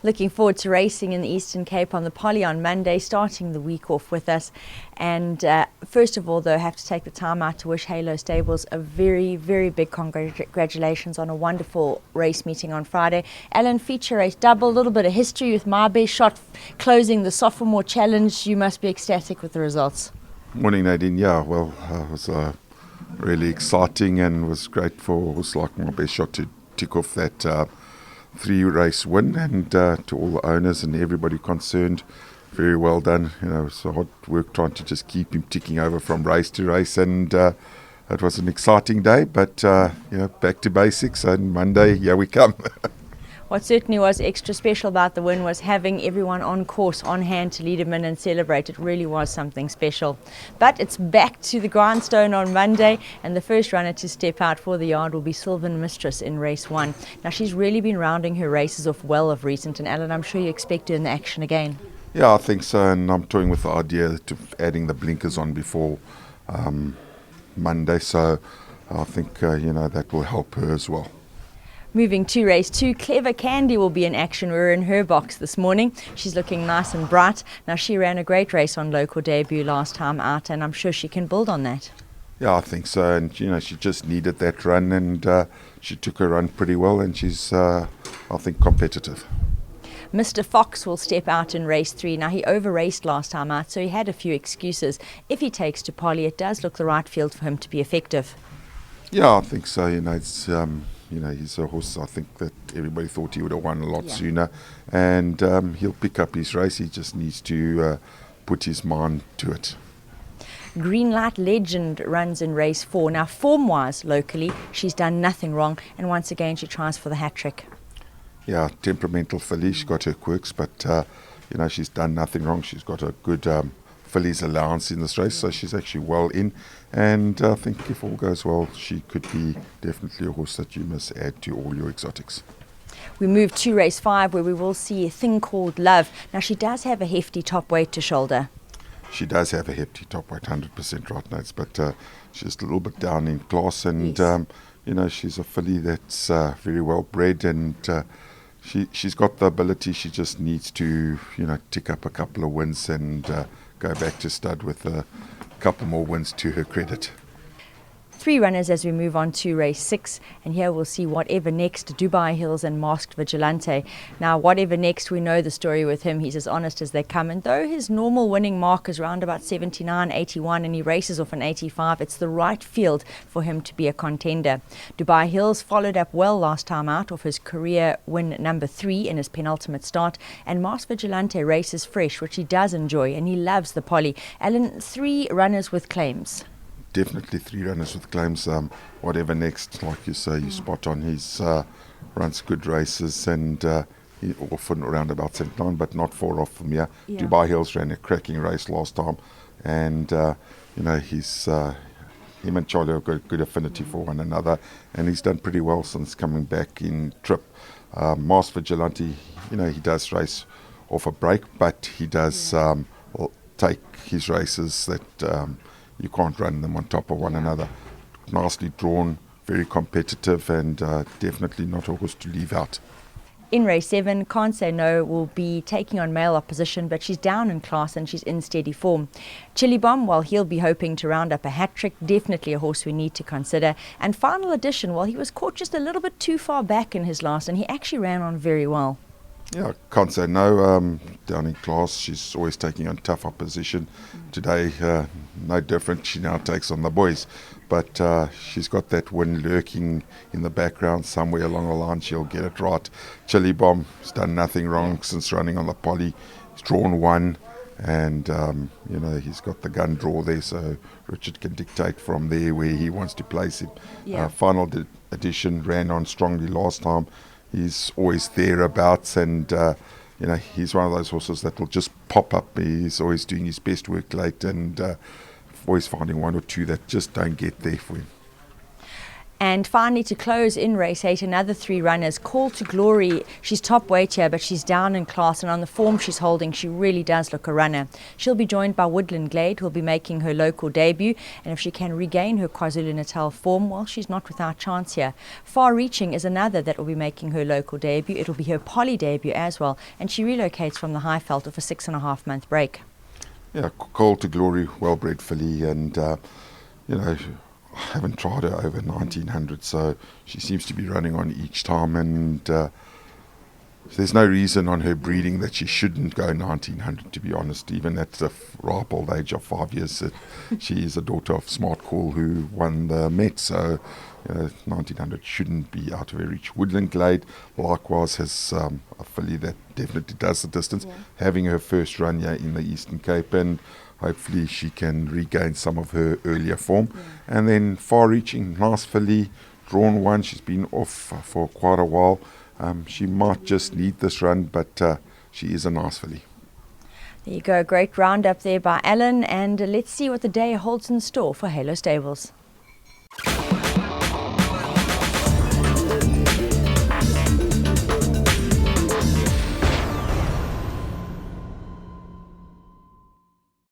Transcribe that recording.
Looking forward to racing in the Eastern Cape on the Poly on Monday, starting the week off with us. And first of all, though, I have to take the time out to wish Halo Stables a very, very big congratulations on a wonderful race meeting on Friday. Alan, feature race double, a little bit of history with my best shot closing the sophomore challenge. You must be ecstatic with the results. Morning, Nadine. Yeah, well, it was really exciting and was great for my best shot to tick off that 3-race win, and to all the owners and everybody concerned, very well done. You know, it's hard work trying to just keep him ticking over from race to race, and it was an exciting day, but back to basics, and Monday, here we come. What certainly was extra special about the win was having everyone on course, on hand to lead him in and celebrate. It really was something special. But it's back to the grindstone on Monday, and the first runner to step out for the yard will be Sylvan Mistress in race 1. Now, she's really been rounding her races off well of recent, and Alan, I'm sure you expect her in the action again. Yeah, I think so, and I'm toying with the idea of adding the blinkers on before Monday, so I think that will help her as well. Moving to race 2, Clever Candy will be in action. We're in her box this morning. She's looking nice and bright. Now, she ran a great race on local debut last time out, and I'm sure she can build on that. Yeah, I think so, and she just needed that run, and she took her run pretty well, and she's, I think, competitive. Mr. Fox will step out in race 3. Now, he over-raced last time out, so he had a few excuses. If he takes to Poly, it does look the right field for him to be effective. Yeah, I think so. It's he's a horse, I think, that everybody thought he would have won a lot sooner, and he'll pick up his race. He just needs to put his mind to it. Green Light Legend runs in race 4. Now, form-wise, locally, she's done nothing wrong, and once again, she tries for the hat-trick. Yeah, temperamental filly. She's got her quirks, but she's done nothing wrong. She's got a good fillies allowance in this race, so she's actually well in, and I think if all goes well, she could be definitely a horse that you must add to all your exotics. We move to race 5, where we will see a thing called Love. Now, she does have a hefty top weight to shoulder. She does have a hefty top weight, 100% right now, but she's a little bit down in class, and she's a filly that's very well bred, and she's got the ability. She just needs to tick up a couple of wins and go back to stud with a couple more wins to her credit. 3 runners as we move on to race 6, and here we'll see Whatever Next, Dubai Hills and Masked Vigilante. Now, Whatever Next, we know the story with him. He's as honest as they come, and though his normal winning mark is around about 79, 81, and he races off an 85, it's the right field for him to be a contender. Dubai Hills followed up well last time out off his career win number 3 in his penultimate start, and Masked Vigilante races fresh, which he does enjoy, and he loves the Poly. Alan, 3 runners with claims. Definitely 3 runners with claims. Whatever Next, like you say, you spot on. He's runs good races, and he often around about 79, but not far off from here. Yeah. Dubai Hills ran a cracking race last time, and he's him and Charlie have got good affinity for one another, and he's done pretty well since coming back in trip. Masked Vigilante, he does race off a break, but he does take his races that you can't run them on top of one another. Nicely drawn, very competitive, and definitely not a horse to leave out. In race 7, Can't Say No will be taking on male opposition, but she's down in class and she's in steady form. Chili Bomb, while he'll be hoping to round up a hat-trick, definitely a horse we need to consider. And Final Edition, well, he was caught just a little bit too far back in his last, and he actually ran on very well. Yeah, Can't Say No, down in class. She's always taking on tough opposition. Today, no different. She now takes on the boys. But she's got that win lurking in the background somewhere along the line. She'll get it right. Chili Bomb has done nothing wrong since running on the Poly. He's drawn 1, and he's got the gun draw there, so Richard can dictate from there where he wants to place him. Yeah. Final Edition ran on strongly last time. He's always thereabouts, and he's one of those horses that will just pop up. He's always doing his best work late, and always finding 1 or 2 that just don't get there for him. And finally, to close in race 8, another 3 runners. Call to Glory. She's top weight here, but she's down in class, and on the form she's holding, she really does look a runner. She'll be joined by Woodland Glade, who'll be making her local debut, and if she can regain her KwaZulu-Natal form, well, she's not without chance here. Far Reaching is another that will be making her local debut. It'll be her poly debut as well, and she relocates from the Highveld of a 6.5-month break. Yeah, Call to Glory, well-bred filly, and you know, I haven't tried her over 1900, so she seems to be running on each time, and there's no reason on her breeding that she shouldn't go 1900, to be honest. Even at the ripe old age of 5 years, she is a daughter of Smart Call, who won the Met, so 1900 shouldn't be out of her reach. Woodland Glade likewise has a filly that definitely does the distance, having her first run here in the Eastern Cape, and hopefully she can regain some of her earlier form. And then Far Reaching, nice filly, drawn one. She's been off for quite a while. She might just need this run, but she is a nice filly. There you go, great roundup there by Alan, and let's see what the day holds in store for Halo Stables.